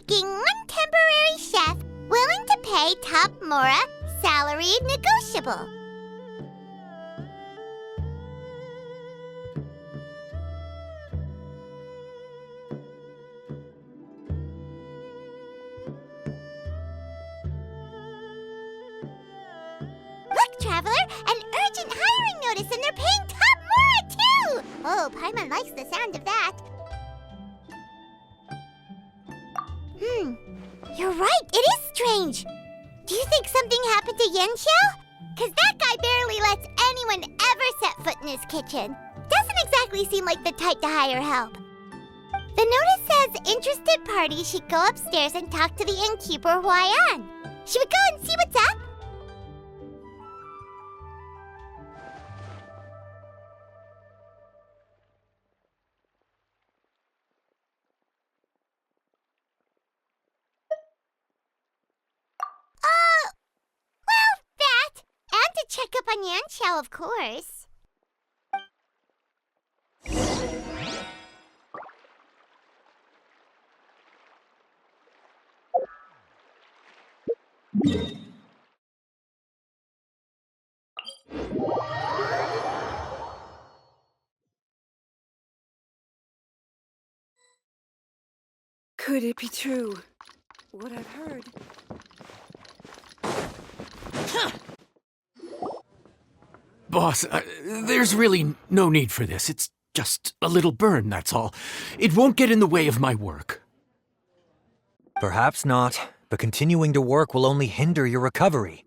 seeking one temporary chef willing to pay top Mora salary negotiable. Look, Traveler, an urgent hiring notice, and they're paying top Mora, too! Oh, Paimon likes the sound of that. You're right, it is strange. Do you think something happened to Yanxiao? Because that guy barely lets anyone ever set foot in his kitchen. Doesn't exactly seem like the type to hire help. The notice says interested parties should go upstairs and talk to the innkeeper Huayan. Should we go and see what's up? Check up on Yanxiao, of course. Could it be true? What I've heard. Boss, there's really no need for this. It's just a little burn, that's all. It won't get in the way of my work. Perhaps not, but continuing to work will only hinder your recovery.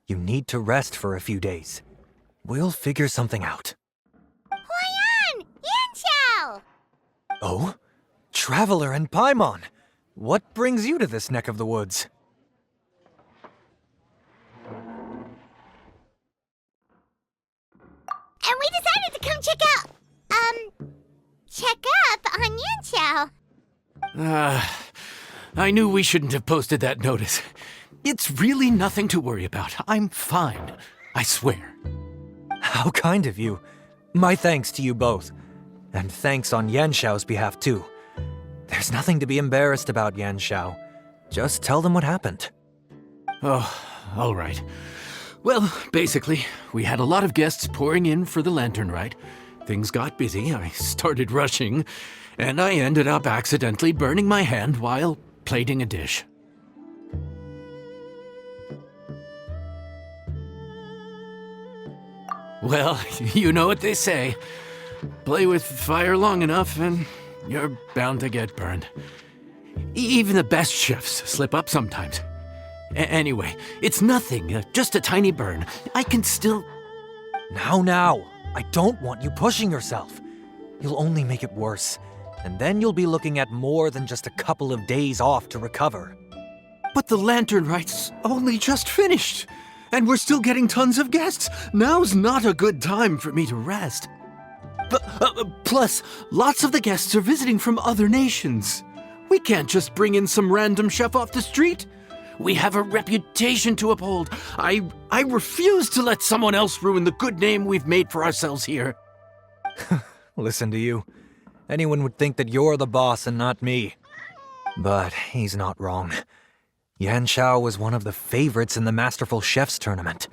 You need to rest for a few days. We'll figure something out. Huayan! Yanxiao! Oh? Traveler and Paimon! What brings you to this neck of the woods? And we decided to come check up on Yanxiao. I knew we shouldn't have posted that notice. It's really nothing to worry about. I'm fine. I swear. How kind of you. My thanks to you both. And thanks on Yanxiao's behalf, too. There's nothing to be embarrassed about, Yanxiao. Just tell them what happened. Oh, all right. Well, basically, we had a lot of guests pouring in for the lantern ride. Things got busy, I started rushing, and I ended up accidentally burning my hand while plating a dish. Well, you know what they say. Play with fire long enough and you're bound to get burned. Even the best chefs slip up sometimes. Anyway, it's nothing, just a tiny burn. I can still... Now, I don't want you pushing yourself. You'll only make it worse, and then you'll be looking at more than just a couple of days off to recover. But the lantern ride's only just finished, and we're still getting tons of guests. Now's not a good time for me to rest. Plus, lots of the guests are visiting from other nations. We can't just bring in some random chef off the street. We have a reputation to uphold. I refuse to let someone else ruin the good name we've made for ourselves here. Listen to you. Anyone would think that you're the boss and not me. But he's not wrong. Yanxiao was one of the favorites in the Masterful Chefs tournament.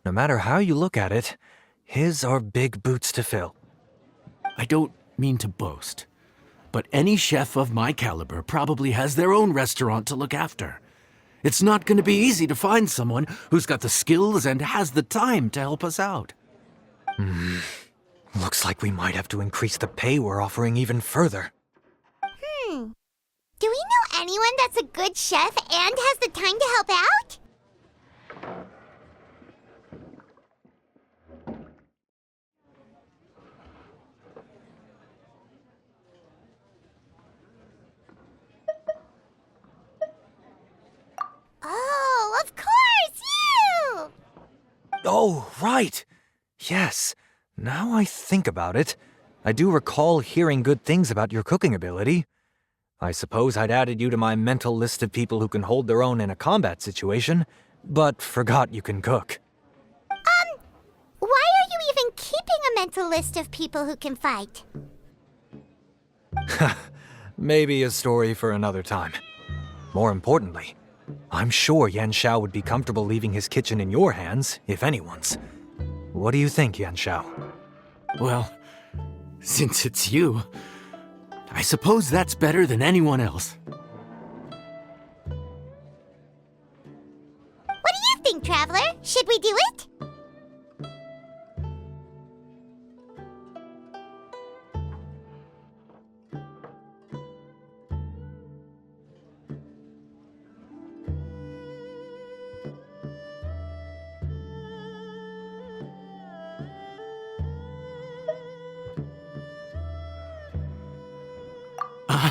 No matter how you look at it, his are big boots to fill. I don't mean to boast, but any chef of my caliber probably has their own restaurant to look after. It's not going to be easy to find someone who's got the skills and has the time to help us out. Looks like we might have to increase the pay we're offering even further. Do we know anyone that's a good chef and has the time to help out? Oh, of course, you! Oh, right. Yes. Now I think about it, I do recall hearing good things about your cooking ability. I suppose I'd added you to my mental list of people who can hold their own in a combat situation, but forgot you can cook. Why are you even keeping a mental list of people who can fight? Maybe a story for another time. More importantly, I'm sure Yan Xiao would be comfortable leaving his kitchen in your hands, if anyone's. What do you think, Yan Xiao? Well, since it's you, I suppose that's better than anyone else. What do you think, Traveler? Should we do it?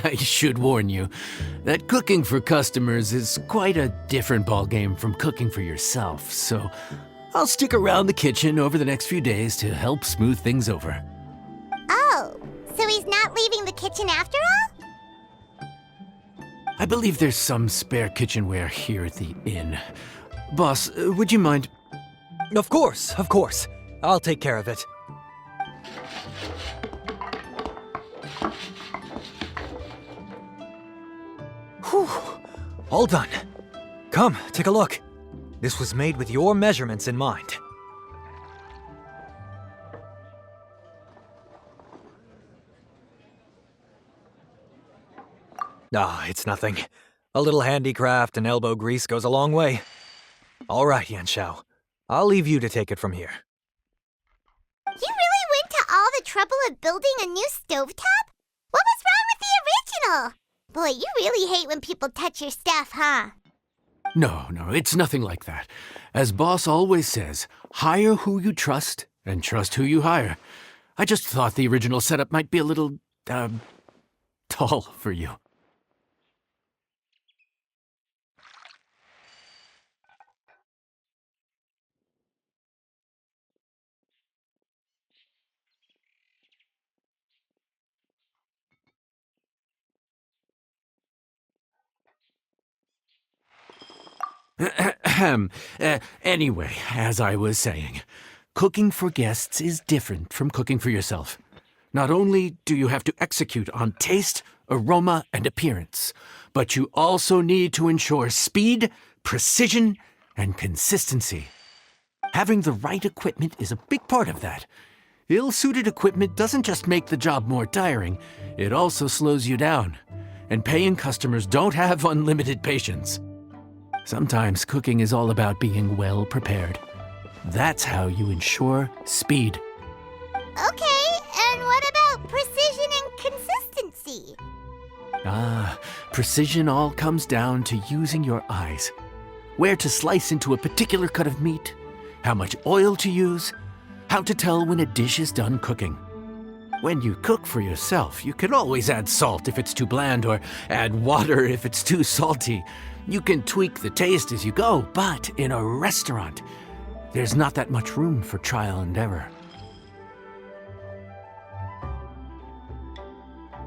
I should warn you that cooking for customers is quite a different ballgame from cooking for yourself, so I'll stick around the kitchen over the next few days to help smooth things over. Oh, so he's not leaving the kitchen after all? I believe there's some spare kitchenware here at the inn. Boss, would you mind? Of course, of course. I'll take care of it. Whew. All done. Come, take a look. This was made with your measurements in mind. Ah, it's nothing. A little handicraft and elbow grease goes a long way. All right, Yan Xiao. I'll leave you to take it from here. You really went to all the trouble of building a new stovetop? What was wrong with the original? Boy, you really hate when people touch your stuff, huh? No, it's nothing like that. As Boss always says, hire who you trust and trust who you hire. I just thought the original setup might be a little, tall for you. Anyway, as I was saying, cooking for guests is different from cooking for yourself. Not only do you have to execute on taste, aroma, and appearance, but you also need to ensure speed, precision, and consistency. Having the right equipment is a big part of that. Ill-suited equipment doesn't just make the job more tiring, it also slows you down. And paying customers don't have unlimited patience. Sometimes cooking is all about being well prepared. That's how you ensure speed. Okay, and what about precision and consistency? Precision all comes down to using your eyes. Where to slice into a particular cut of meat, how much oil to use, how to tell when a dish is done cooking. When you cook for yourself, you can always add salt if it's too bland or add water if it's too salty. You can tweak the taste as you go, but in a restaurant, there's not that much room for trial and error.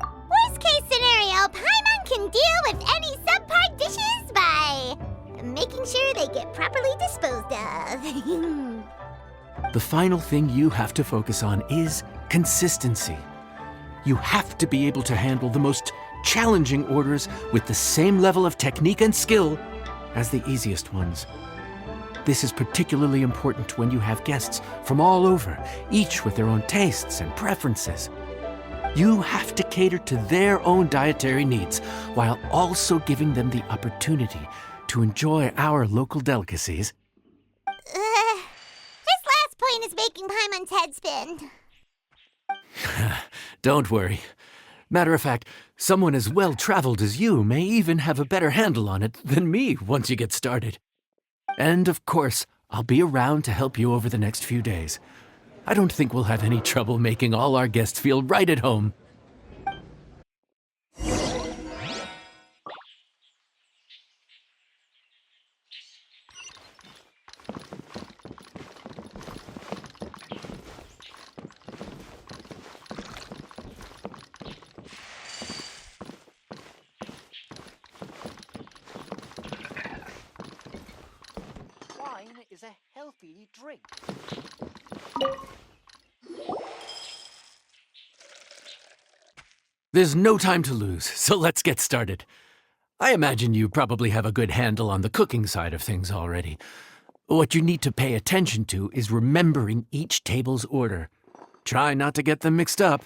Worst case scenario, Paimon can deal with any subpar dishes by making sure they get properly disposed of. The final thing you have to focus on is consistency. You have to be able to handle the most challenging orders with the same level of technique and skill as the easiest ones. This is particularly important when you have guests from all over, each with their own tastes and preferences. You have to cater to their own dietary needs while also giving them the opportunity to enjoy our local delicacies. This last point is making Paimon's head spin. Don't worry. Matter of fact, someone as well-traveled as you may even have a better handle on it than me once you get started. And of course, I'll be around to help you over the next few days. I don't think we'll have any trouble making all our guests feel right at home. Wine is a healthy drink. There's no time to lose, so let's get started. I imagine you probably have a good handle on the cooking side of things already. What you need to pay attention to is remembering each table's order. Try not to get them mixed up.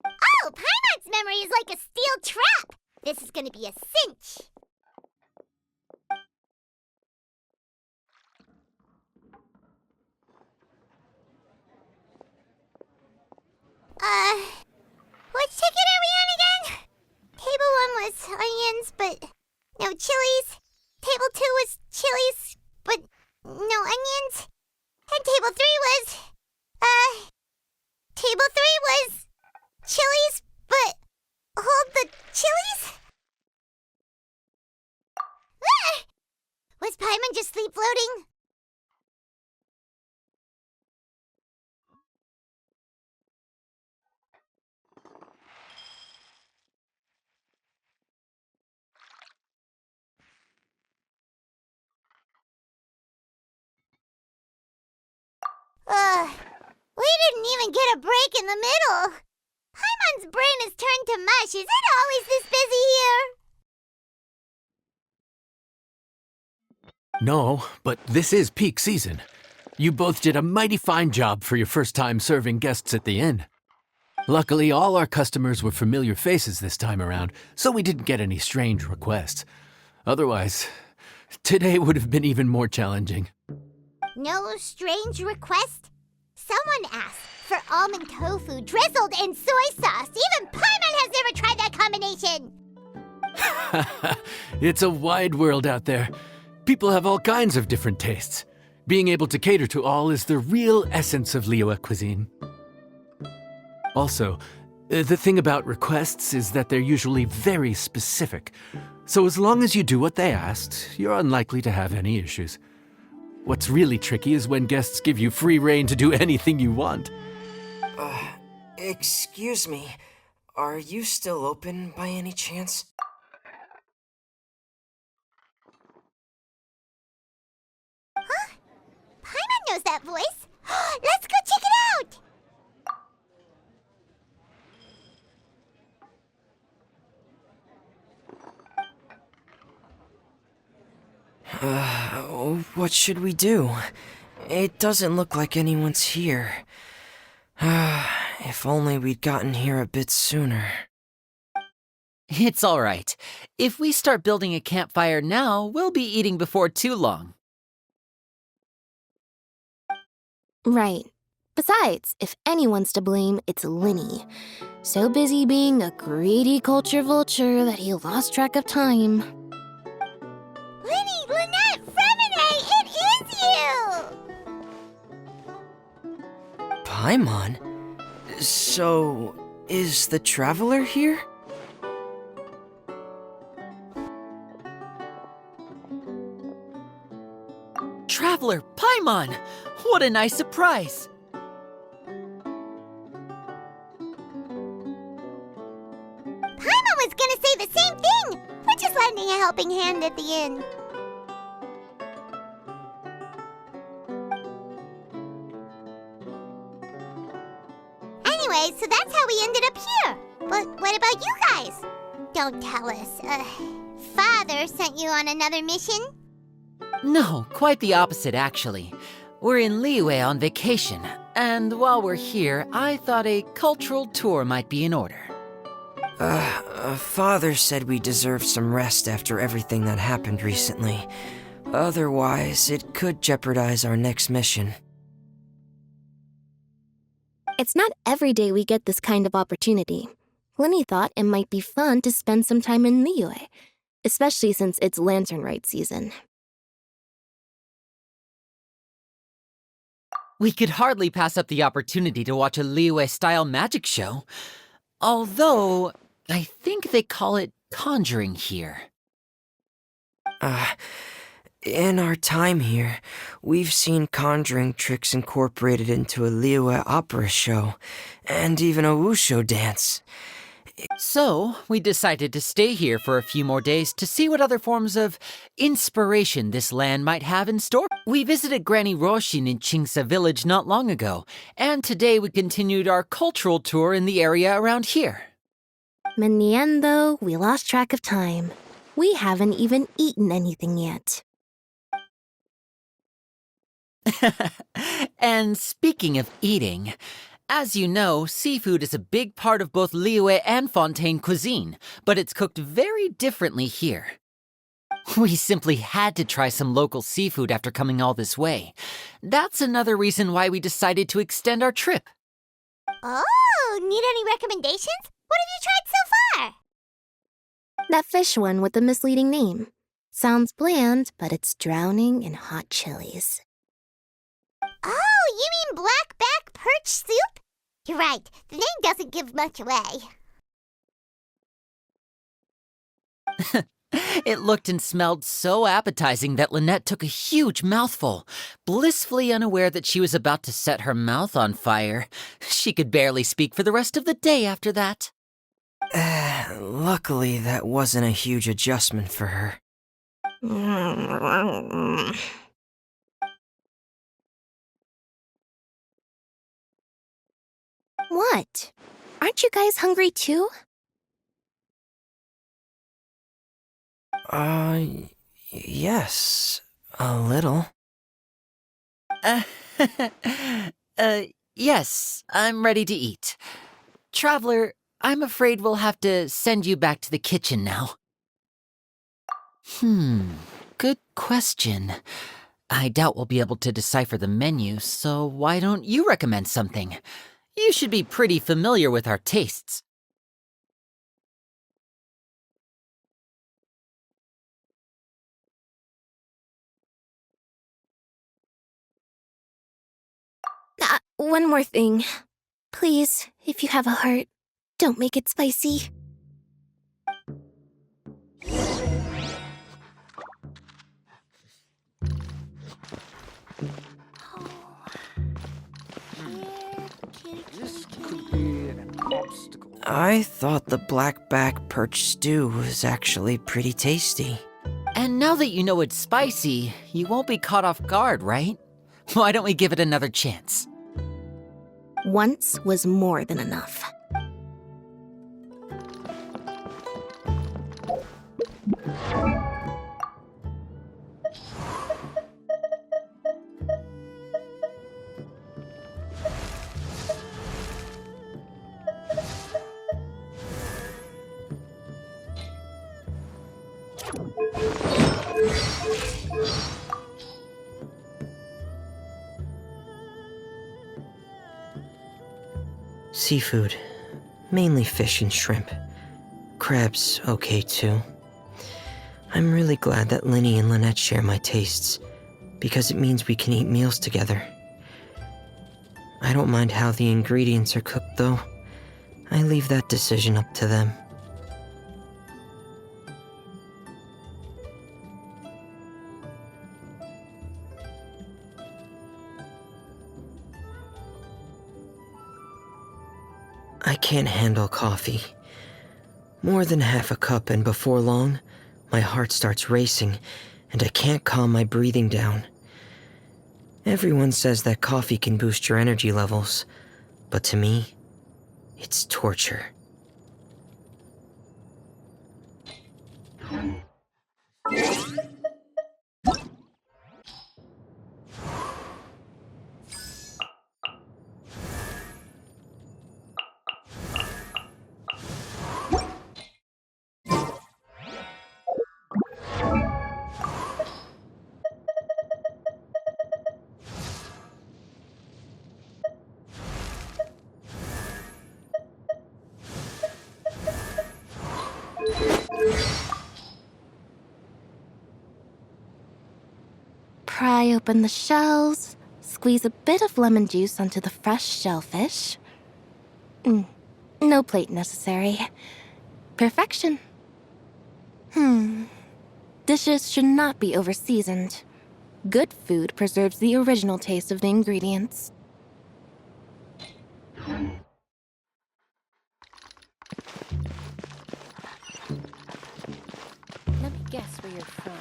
Oh, Paimon's memory is like a steel trap. This is gonna be a cinch. Which ticket are we on again? Table 1 was onions, but no chilies. Table 2 was chilies, but no onions. And table 3 was, table 3 was chilies, but hold the chilies? Ah! Was Paimon just sleep floating? We didn't even get a break in the middle. Paimon's brain has turned to mush. Is it always this busy here? No, but this is peak season. You both did a mighty fine job for your first time serving guests at the inn. Luckily, all our customers were familiar faces this time around, so we didn't get any strange requests. Otherwise, today would have been even more challenging. No strange request? Someone asked for almond tofu drizzled in soy sauce. Even Paimon has never tried that combination. It's a wide world out there. People have all kinds of different tastes. Being able to cater to all is the real essence of Liyue cuisine. Also, the thing about requests is that they're usually very specific. So as long as you do what they asked, you're unlikely to have any issues. What's really tricky is when guests give you free rein to do anything you want. Excuse me. Are you still open by any chance? Paimon knows that voice. Let's go check it out. What should we do? It doesn't look like anyone's here. If only we'd gotten here a bit sooner. It's all right. If we start building a campfire now, we'll be eating before too long. Right. Besides, if anyone's to blame, it's Linny. So busy being a greedy culture vulture that he lost track of time. Linny, Lynette, Fremine, it is you! Paimon? So, is the Traveler here? Traveler, Paimon! What a nice surprise! Paimon was gonna say the same thing! We're just lending a helping hand at the inn. Anyway, so that's how we ended up here. But what about you guys? Don't tell us. Father sent you on another mission? No, quite the opposite, actually. We're in Liyue on vacation, and while we're here, I thought a cultural tour might be in order. Father said we deserve some rest after everything that happened recently. Otherwise, it could jeopardize our next mission. It's not every day we get this kind of opportunity. Linny thought it might be fun to spend some time in Liyue, especially since it's Lantern Rite season. We could hardly pass up the opportunity to watch a Liyue-style magic show. Although, I think they call it conjuring here. In our time here, we've seen conjuring tricks incorporated into a Liyue opera show, and even a wushu dance. So, we decided to stay here for a few more days to see what other forms of inspiration this land might have in store. We visited Granny Roshin in Chingsa village not long ago, and today we continued our cultural tour in the area around here. In the end, though, we lost track of time. We haven't even eaten anything yet. And speaking of eating, as you know, seafood is a big part of both Liyue and Fontaine cuisine, but it's cooked very differently here. We simply had to try some local seafood after coming all this way. That's another reason why we decided to extend our trip. Oh, need any recommendations? What have you tried so far? That fish one with the misleading name. Sounds bland, but it's drowning in hot chilies. Oh, you mean blackback perch soup? You're right, the name doesn't give much away. It looked and smelled so appetizing that Lynette took a huge mouthful, blissfully unaware that she was about to set her mouth on fire. She could barely speak for the rest of the day after that. Luckily, that wasn't a huge adjustment for her. What? Aren't you guys hungry too? Yes, a little. Yes, I'm ready to eat. Traveler, I'm afraid we'll have to send you back to the kitchen now. Good question. I doubt we'll be able to decipher the menu, so why don't you recommend something? You should be pretty familiar with our tastes. One more thing. Please, if you have a heart, don't make it spicy. This could be an obstacle. I thought the blackback perch stew was actually pretty tasty. And now that you know it's spicy, you won't be caught off guard, right? Why don't we give it another chance? Once was more than enough. Seafood. Mainly fish and shrimp. Crabs, okay too. I'm really glad that Linny and Lynette share my tastes, because it means we can eat meals together. I don't mind how the ingredients are cooked, though. I leave that decision up to them. I can't handle coffee. More than half a cup, and before long, my heart starts racing, and I can't calm my breathing down. Everyone says that coffee can boost your energy levels, but to me, it's torture. Pry open the shells, squeeze a bit of lemon juice onto the fresh shellfish. No plate necessary. Perfection. Dishes should not be over-seasoned. Good food preserves the original taste of the ingredients. Let me guess where you're from.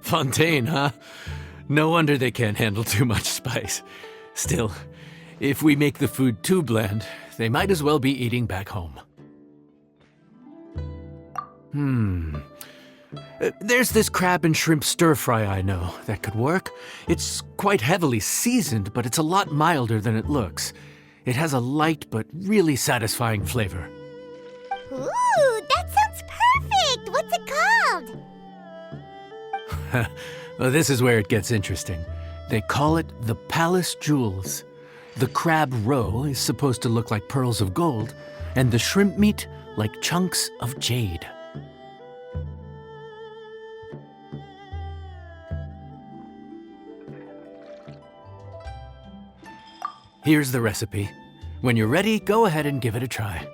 Fontaine, huh? No wonder they can't handle too much spice. Still, if we make the food too bland, they might as well be eating back home. There's this crab and shrimp stir-fry I know that could work. It's quite heavily seasoned, but it's a lot milder than it looks. It has a light but really satisfying flavor. Ooh, that sounds perfect! What's it called? Well, this is where it gets interesting. They call it the Palace Jewels. The crab roe is supposed to look like pearls of gold, and the shrimp meat like chunks of jade. Here's the recipe. When you're ready, go ahead and give it a try.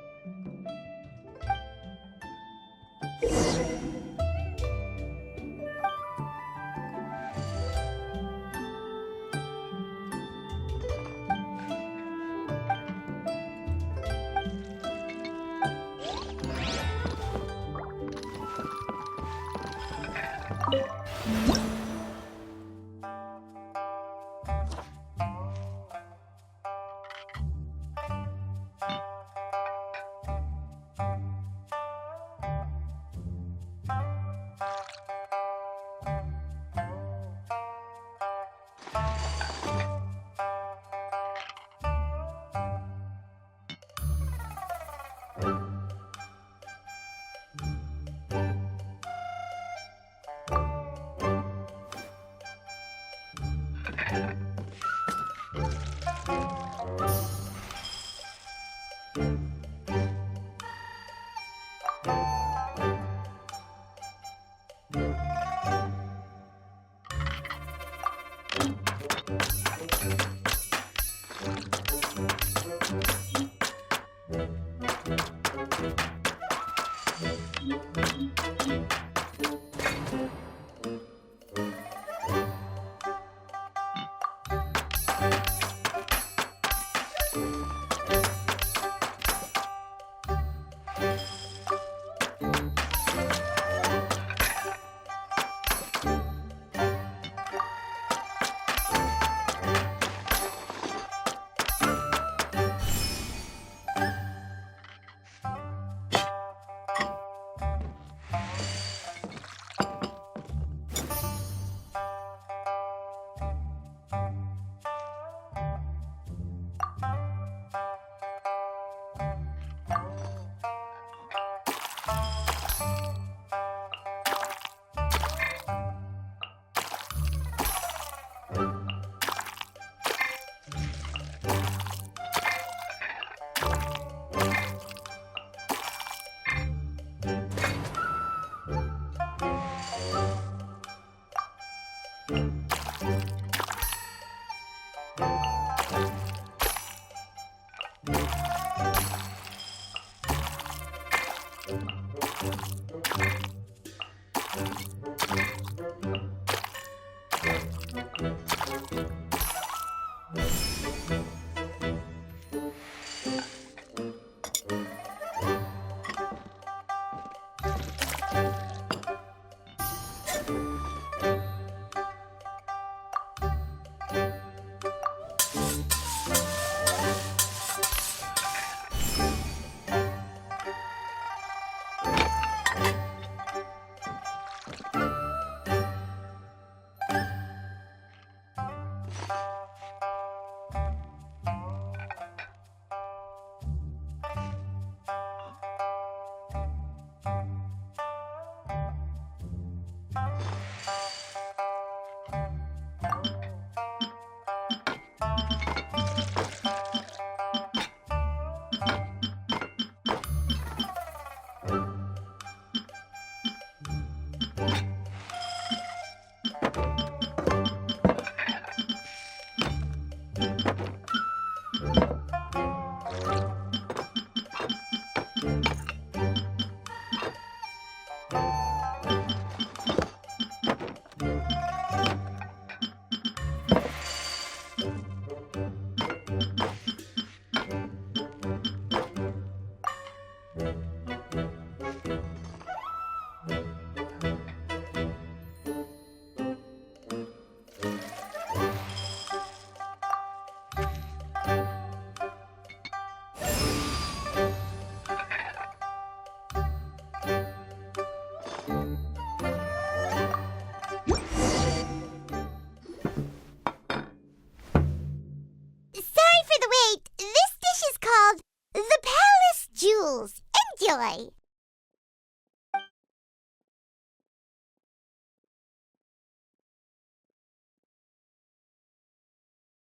boy.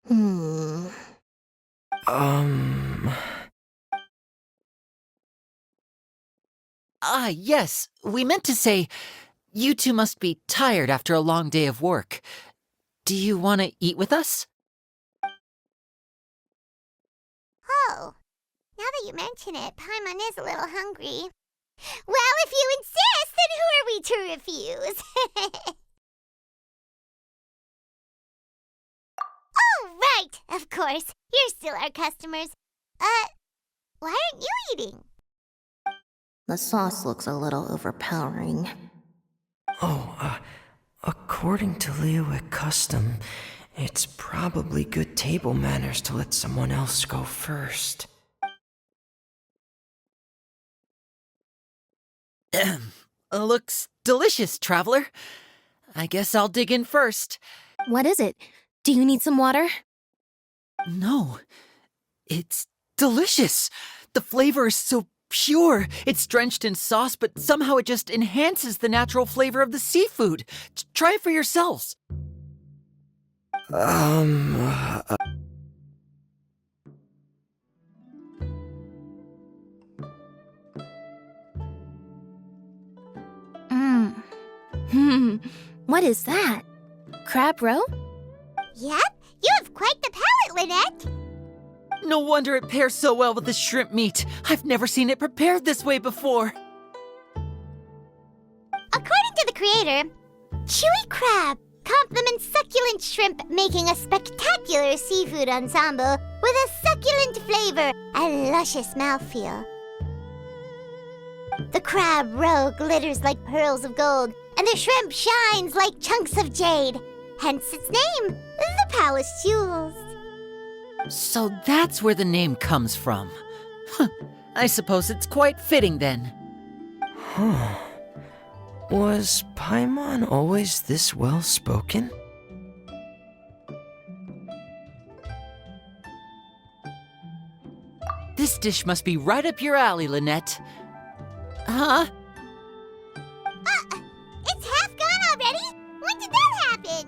Hmm. Ah, yes. We meant to say, you two must be tired after a long day of work. Do you want to eat with us? Oh, now that you mention it, Paimon is a little hungry. Well, if you insist, then who are we to refuse? Oh, right, of course. You're still our customers. Why aren't you eating? The sauce looks a little overpowering. According to Leowick custom, it's probably good table manners to let someone else go first. Looks delicious, traveler. I guess I'll dig in first. What is it? Do you need some water? No, it's delicious. The flavor is so pure. It's drenched in sauce, but somehow it just enhances the natural flavor of the seafood. Try it for yourselves. What is that? Crab roe? Yep, you have quite the palate, Lynette. No wonder it pairs so well with the shrimp meat. I've never seen it prepared this way before. According to the creator, chewy crab complements succulent shrimp, making a spectacular seafood ensemble with a succulent flavor and luscious mouthfeel. The crab roe glitters like pearls of gold, and the shrimp shines like chunks of jade. Hence its name, the Palace Jewels. So that's where the name comes from. I suppose it's quite fitting then. Was Paimon always this well spoken? This dish must be right up your alley, Lynette. Huh? It's half gone already? When did that happen?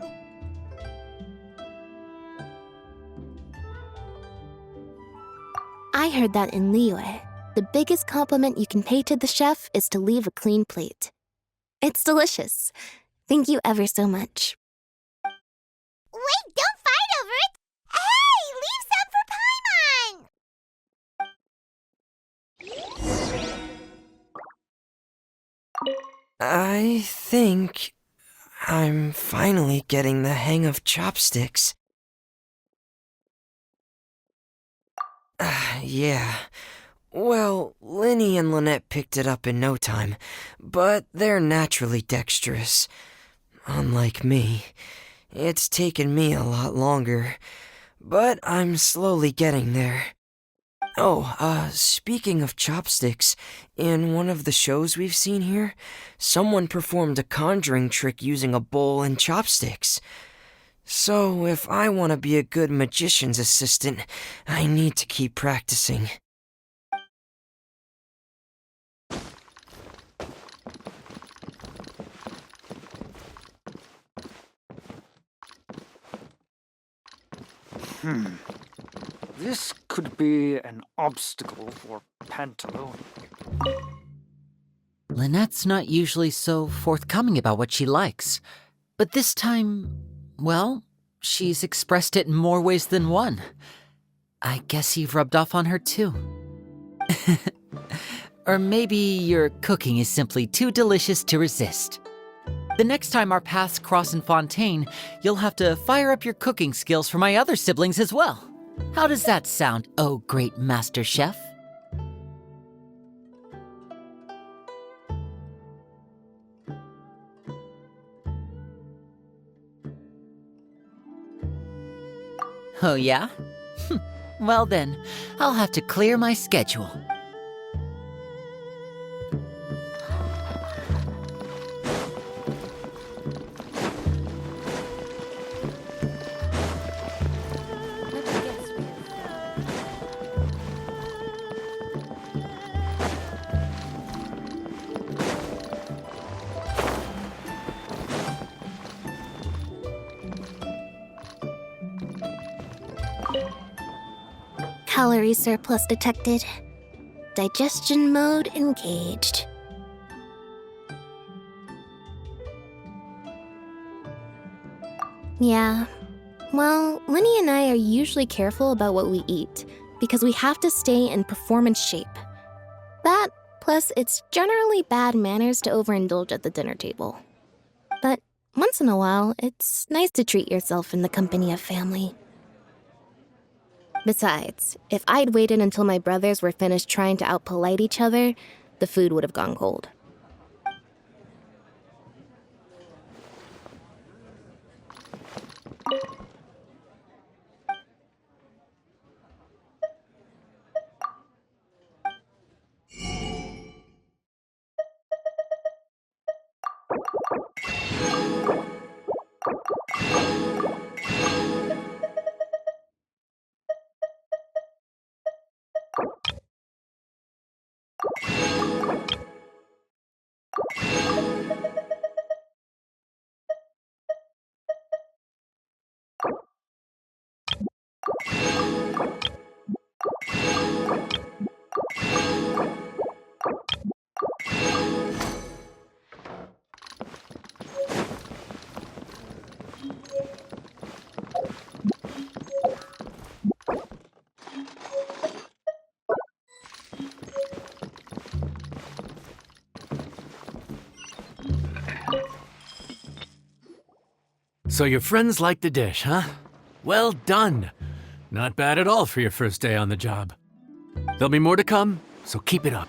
I heard that in Liyue, the biggest compliment you can pay to the chef is to leave a clean plate. It's delicious. Thank you ever so much. Wait, don't fight over it! Hey, leave some for Paimon! I think I'm finally getting the hang of chopsticks. Yeah. Well, Linny and Lynette picked it up in no time, but they're naturally dexterous. Unlike me, it's taken me a lot longer, but I'm slowly getting there. Oh, speaking of chopsticks, in one of the shows we've seen here, someone performed a conjuring trick using a bowl and chopsticks. So, if I want to be a good magician's assistant, I need to keep practicing. This could be an obstacle for Pantalone. Lynette's not usually so forthcoming about what she likes. But this time, well, she's expressed it in more ways than one. I guess you've rubbed off on her too. Or maybe your cooking is simply too delicious to resist. The next time our paths cross in Fontaine, you'll have to fire up your cooking skills for my other siblings as well. How does that sound, oh great master chef? Oh yeah? Well then, I'll have to clear my schedule. Calorie surplus detected. Digestion mode engaged. Yeah. Well, Lenny and I are usually careful about what we eat because we have to stay in performance shape. That, plus it's generally bad manners to overindulge at the dinner table. But once in a while, it's nice to treat yourself in the company of family. Besides, if I'd waited until my brothers were finished trying to outpolite each other, the food would have gone cold. So your friends like the dish, huh? Well done. Not bad at all for your first day on the job. There'll be more to come, so keep it up.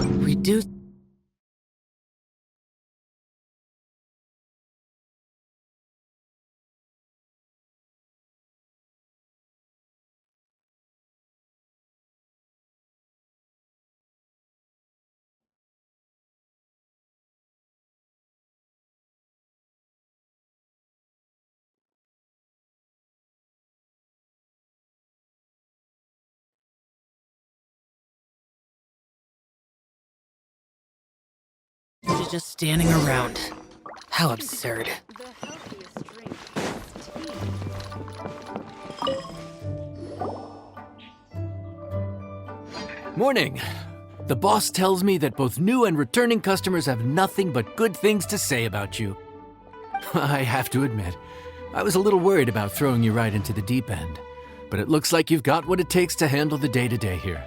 Reduce. Just standing around. How absurd. The healthiest drink is tea. Morning. The boss tells me that both new and returning customers have nothing but good things to say about you. I have to admit, I was a little worried about throwing you right into the deep end, but it looks like you've got what it takes to handle the day-to-day here.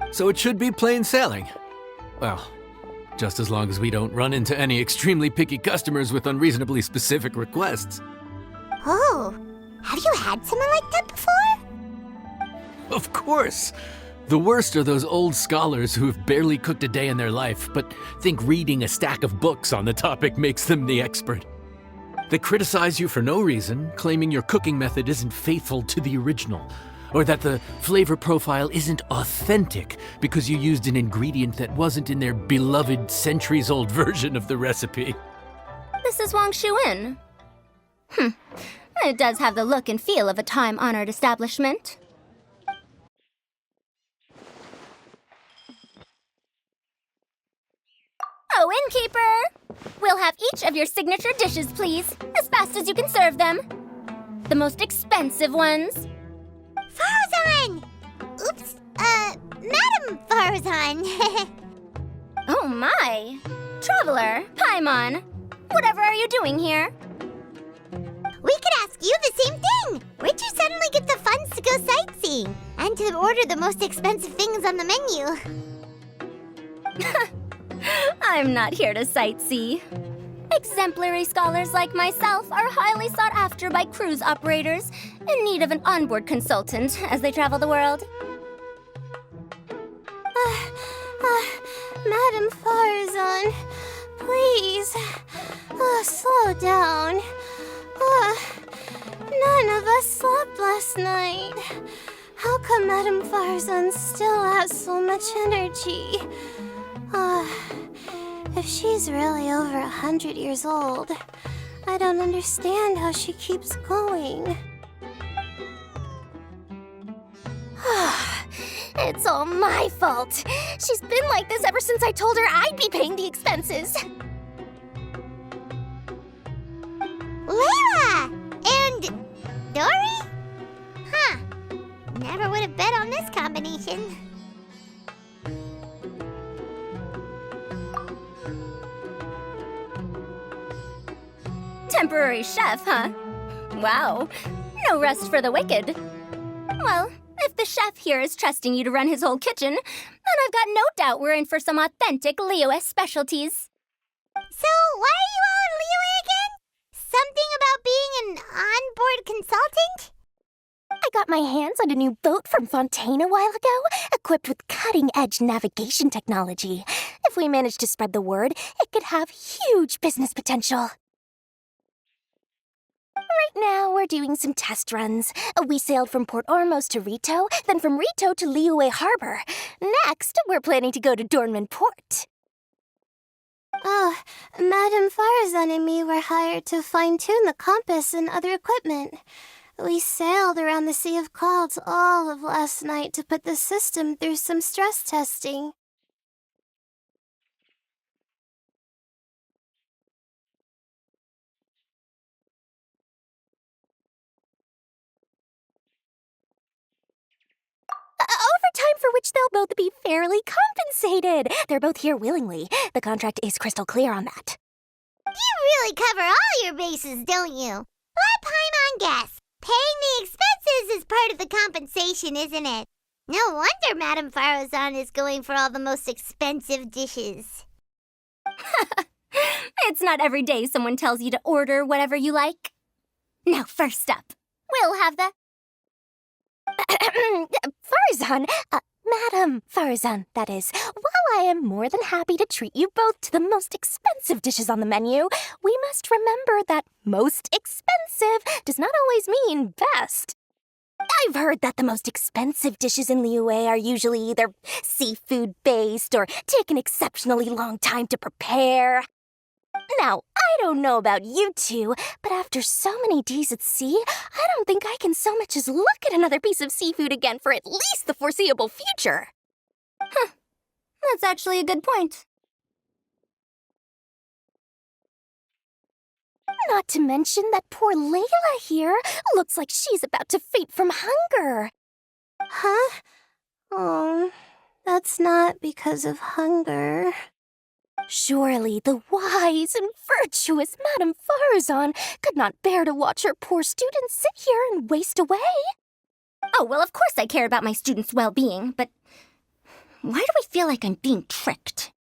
So it should be plain sailing. Well, just as long as we don't run into any extremely picky customers with unreasonably specific requests. Oh, have you had someone like that before? Of course! The worst are those old scholars who have barely cooked a day in their life, but think reading a stack of books on the topic makes them the expert. They criticize you for no reason, claiming your cooking method isn't faithful to the original, or that the flavor profile isn't authentic because you used an ingredient that wasn't in their beloved centuries-old version of the recipe. This is Wang Shuin. It does have the look and feel of a time-honored establishment. Oh, innkeeper! We'll have each of your signature dishes, please, as fast as you can serve them. The most expensive ones. Farzan! Oops, Madam Farzan. Oh my! Traveler, Paimon, whatever are you doing here? We could ask you the same thing. Where'd you suddenly get the funds to go sightseeing? And to order the most expensive things on the menu? I'm not here to sightsee. Exemplary scholars like myself are highly sought after by cruise operators in need of an onboard consultant as they travel the world. Madam Farzan, please, slow down. None of us slept last night. How come Madam Farzan still has so much energy? If she's really over 100 years old, I don't understand how she keeps going. It's all my fault. She's been like this ever since I told her I'd be paying the expenses. Layla! And Dory? Huh. Never would have bet on this combination. Temporary chef, huh? Wow. No rest for the wicked. Well, if the chef here is trusting you to run his whole kitchen, then I've got no doubt we're in for some authentic Liyue specialties. So, why are you all in Liyue again? Something about being an onboard consultant? I got my hands on a new boat from Fontaine a while ago, equipped with cutting-edge navigation technology. If we manage to spread the word, it could have huge business potential. Right now, we're doing some test runs. We sailed from Port Ormos to Rito, then from Rito to Liyue Harbor. Next, we're planning to go to Dornman Port. Oh, Madam Farzan and me were hired to fine-tune the compass and other equipment. We sailed around the Sea of Clouds all of last night to put the system through some stress testing. Overtime for which they'll both be fairly compensated. They're both here willingly. The contract is crystal clear on that. You really cover all your bases, don't you? Let Paimon guess. Paying the expenses is part of the compensation, isn't it? No wonder Madame Farazan is going for all the most expensive dishes. It's not every day someone tells you to order whatever you like. Now, first up, we'll have the... Farazan, Madam Farzan, that is. While I am more than happy to treat you both to the most expensive dishes on the menu, we must remember that most expensive does not always mean best. I've heard that the most expensive dishes in Liyue are usually either seafood-based or take an exceptionally long time to prepare. Now, I don't know about you two, but after so many days at sea, I don't think I can so much as look at another piece of seafood again for at least the foreseeable future. Huh. That's actually a good point. Not to mention that poor Layla here looks like she's about to faint from hunger. Huh? Oh, that's not because of hunger. Surely the wise and virtuous Madame Farzan could not bear to watch her poor students sit here and waste away. Oh, well, of course I care about my students' well-being, but why do I feel like I'm being tricked?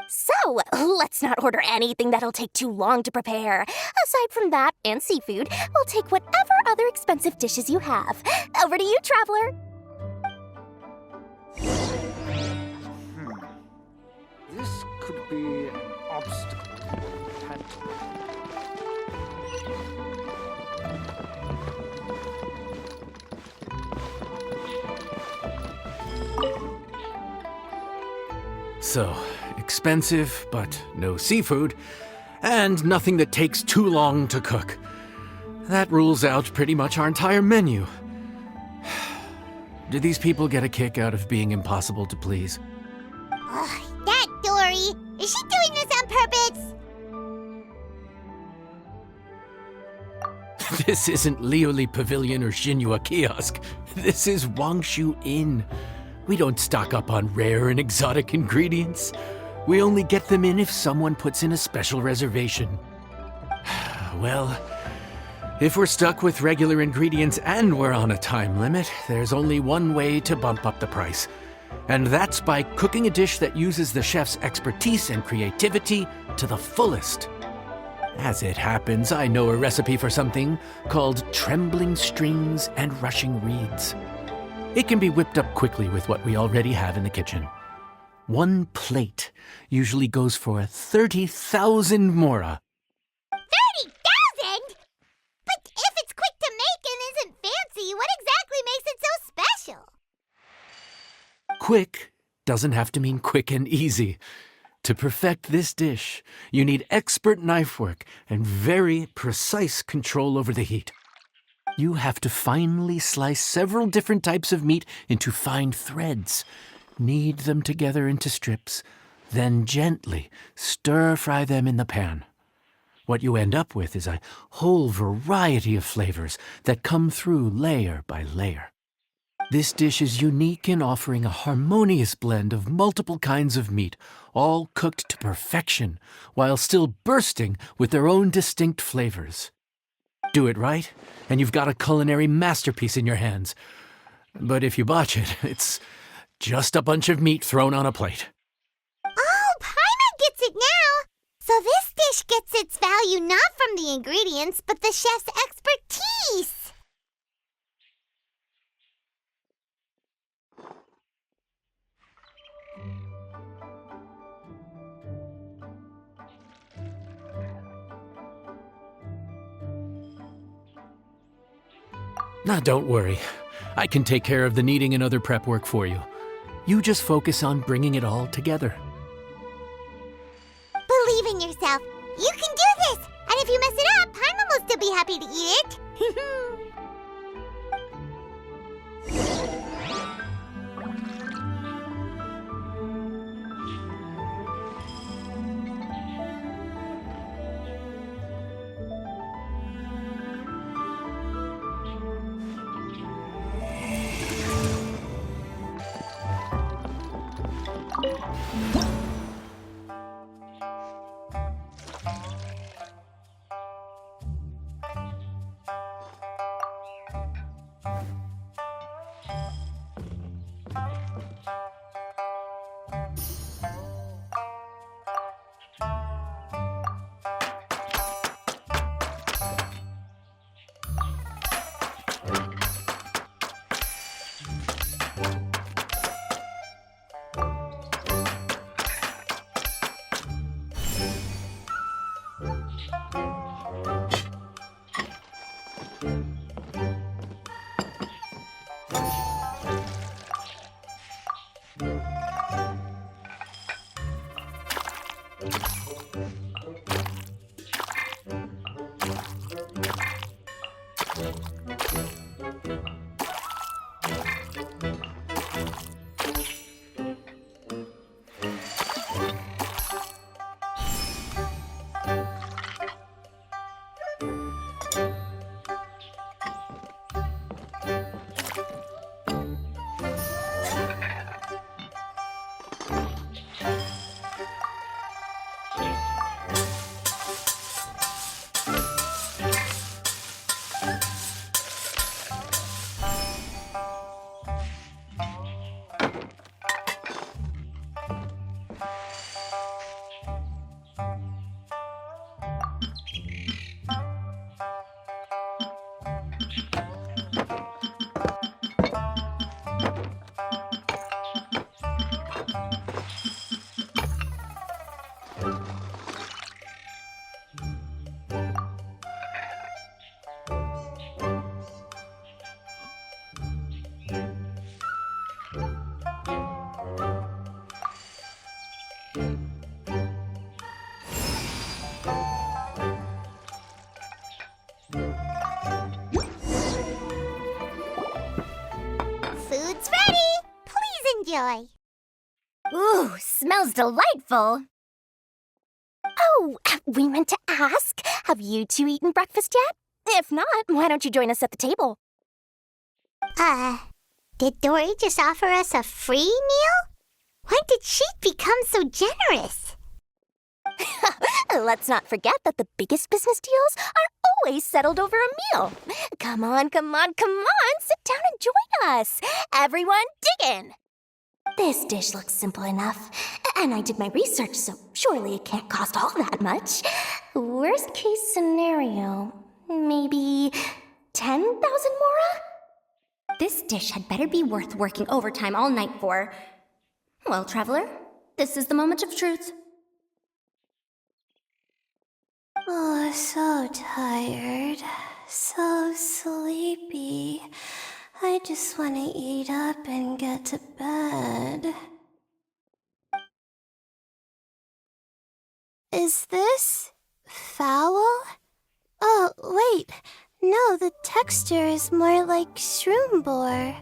So, let's not order anything that'll take too long to prepare. Aside from that and seafood, we'll take whatever other expensive dishes you have. Over to you, traveler. This could be an obstacle for Pantalo. So, expensive, but no seafood, and nothing that takes too long to cook. That rules out pretty much our entire menu. Do these people get a kick out of being impossible to please? Ugh, that Dory! Is she doing this on purpose? This isn't Liuli Pavilion or Xinhua Kiosk. This is Wangshu Inn. We don't stock up on rare and exotic ingredients. We only get them in if someone puts in a special reservation. Well, if we're stuck with regular ingredients and we're on a time limit, there's only one way to bump up the price. And that's by cooking a dish that uses the chef's expertise and creativity to the fullest. As it happens, I know a recipe for something called trembling strings and rushing reeds. It can be whipped up quickly with what we already have in the kitchen. One plate usually goes for 30,000 mora. 30,000? But if it's quick to make and isn't fancy, what exactly makes it so special? Quick doesn't have to mean quick and easy. To perfect this dish, you need expert knife work and very precise control over the heat. You have to finely slice several different types of meat into fine threads, knead them together into strips, then gently stir-fry them in the pan. What you end up with is a whole variety of flavors that come through layer by layer. This dish is unique in offering a harmonious blend of multiple kinds of meat, all cooked to perfection, while still bursting with their own distinct flavors. Do it right, and you've got a culinary masterpiece in your hands. But if you botch it, it's just a bunch of meat thrown on a plate. Oh, Paimon gets it now! So this dish gets its value not from the ingredients, but the chef's expertise! Now, don't worry. I can take care of the kneading and other prep work for you. You just focus on bringing it all together. Believe in yourself. You can do this! And if you mess it up, Paimon will still be happy to eat it. Food's ready. Please enjoy. Ooh, smells delightful. Oh, we meant to ask, have you two eaten breakfast yet? If not, why don't you join us at the table? Did Dory just offer us a free meal? When did she become so generous? Let's not forget that the biggest business deals are always settled over a meal. Come on, come on, come on, sit down and join us. Everyone, dig in. This dish looks simple enough, and I did my research, so surely it can't cost all that much. Worst case scenario, maybe 10,000 mora? This dish had better be worth working overtime all night for. Well, traveler, this is the moment of truth. Oh, so tired. So sleepy. I just want to eat up and get to bed. Is this foul? Oh, wait. No, the texture is more like shroom boar.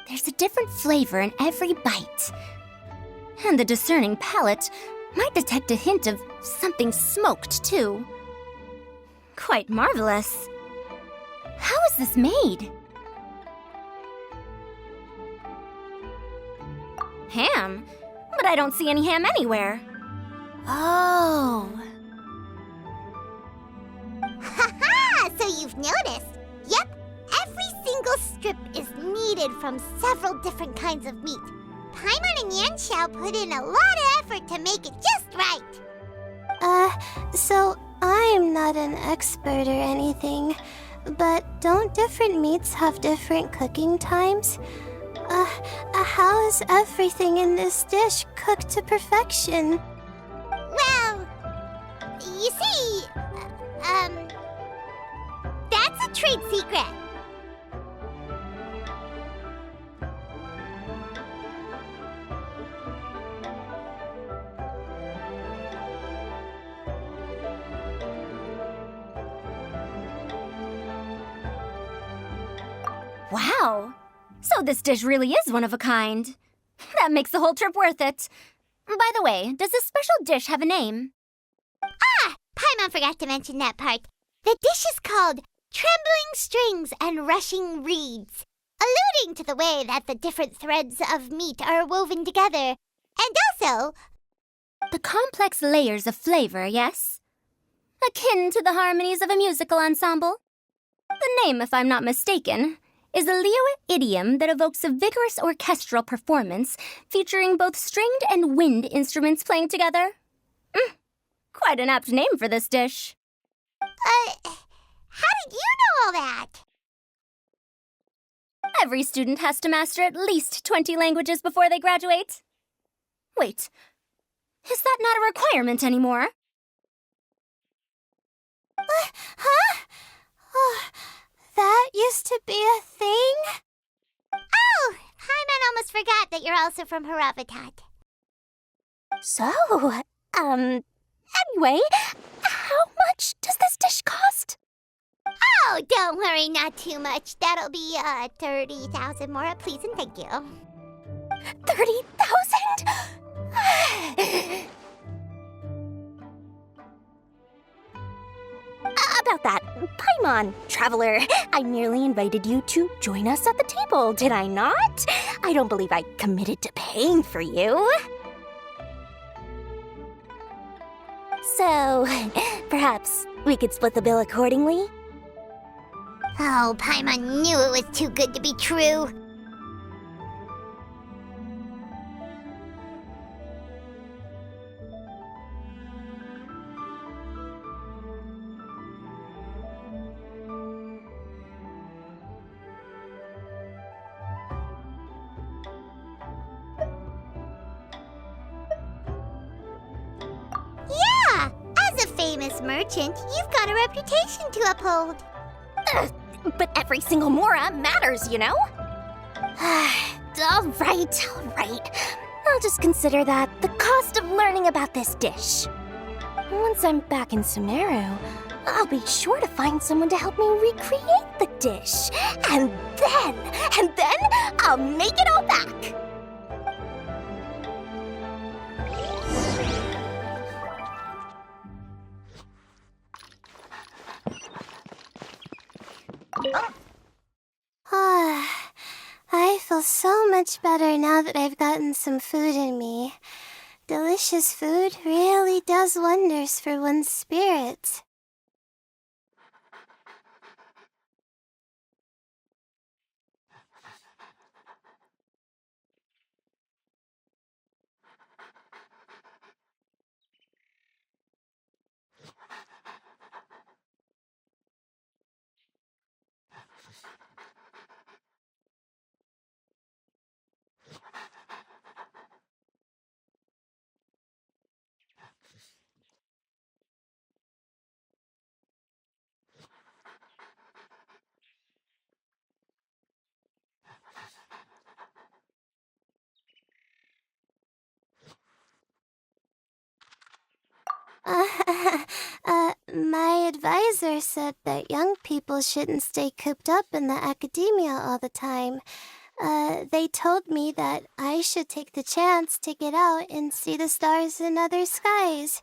There's a different flavor in every bite. And the discerning palate might detect a hint of something smoked, too. Quite marvelous. How is this made? Ham? But I don't see any ham anywhere. Oh. Ha-ha! So you've noticed. Yep, every single strip is kneaded from several different kinds of meat. Paimon and Yanxiao put in a lot of effort to make it just right. So I'm not an expert or anything, but don't different meats have different cooking times? How is everything in this dish cooked to perfection? Well, you see, that's a trade secret. Wow. So this dish really is one of a kind. That makes the whole trip worth it. By the way, does this special dish have a name? Paimon forgot to mention that part. The dish is called Trembling Strings and Rushing Reeds, alluding to the way that the different threads of meat are woven together, and also... The complex layers of flavor, yes? Akin to the harmonies of a musical ensemble? The name, if I'm not mistaken, is a Liyue idiom that evokes a vigorous orchestral performance featuring both stringed and wind instruments playing together. Quite an apt name for this dish. How did you know all that? Every student has to master at least 20 languages before they graduate. Wait, Is that not a requirement anymore? Huh? Oh, that used to be a thing? Oh, Paimon almost forgot that you're also from Haravatat. So, anyway, how much does this dish cost? Oh, don't worry, not too much. That'll be 30,000 more, please and thank you. 30,000? About that, Paimon, traveler, I merely invited you to join us at the table, did I not? I don't believe I committed to paying for you. So, perhaps we could split the bill accordingly? Oh, Paimon knew it was too good to be true. Yeah, as a famous merchant, you've got a reputation to uphold. But every single mora matters, you know? All right. I'll just consider that the cost of learning about this dish. Once I'm back in Sumeru, I'll be sure to find someone to help me recreate the dish. And then I'll make it all back. I feel so much better now that I've gotten some food in me. Delicious food really does wonders for one's spirits. My advisor said that young people shouldn't stay cooped up in the academia all the time. They told me that I should take the chance to get out and see the stars in other skies.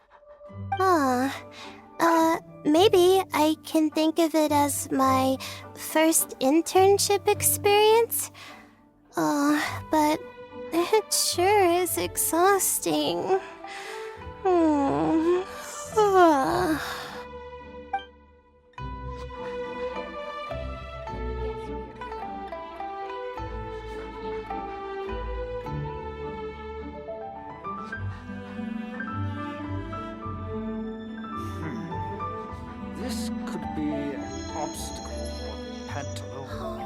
Maybe I can think of it as my first internship experience. But it sure is exhausting. This could be an obstacle or pantaloon.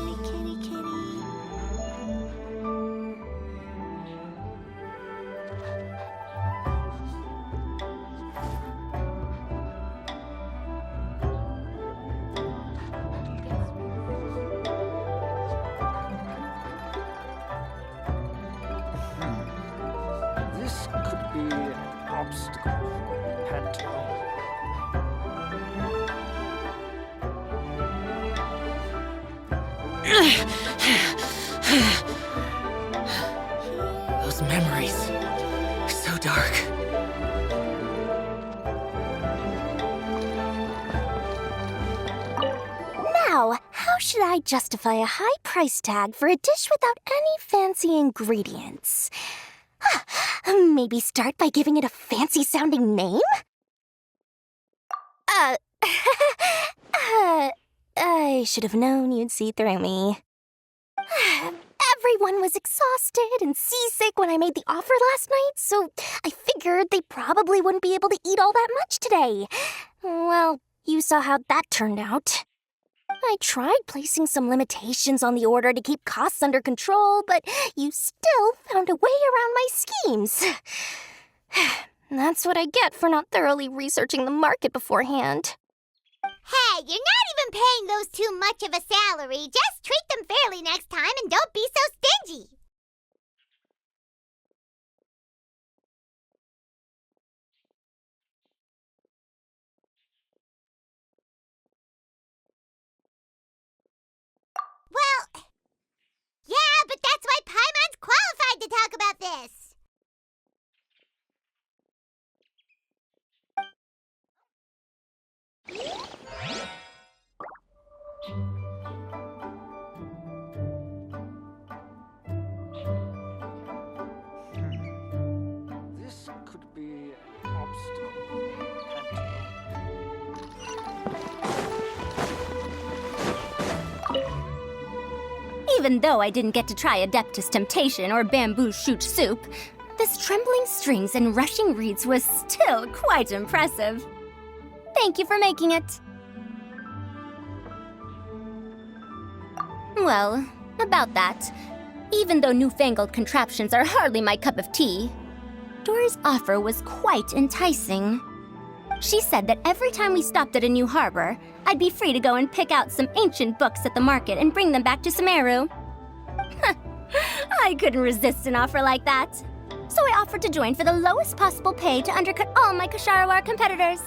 Kitty. This could be an obstacle or pantaloon. Those memories. So dark. Now, how should I justify a high price tag for a dish without any fancy ingredients? Maybe start by giving it a fancy-sounding name? I should have known you'd see through me. Everyone was exhausted and seasick when I made the offer last night, so I figured they probably wouldn't be able to eat all that much today. Well, you saw how that turned out. I tried placing some limitations on the order to keep costs under control, but you still found a way around my schemes. That's what I get for not thoroughly researching the market beforehand. Hey, you're not even paying those too much of a salary. Just treat them fairly next time and don't be so stingy. Well, yeah, but that's why Paimon's qualified to talk about this. This could be an obstacle. Even though I didn't get to try Adeptus Temptation or Bamboo Shoot Soup, this trembling strings and rushing reeds was still quite impressive. Thank you for making it. Well, about that, even though newfangled contraptions are hardly my cup of tea, Dora's offer was quite enticing. She said that every time we stopped at a new harbor, I'd be free to go and pick out some ancient books at the market and bring them back to Sumeru. I couldn't resist an offer like that. So I offered to join for the lowest possible pay to undercut all my Kasharawar competitors.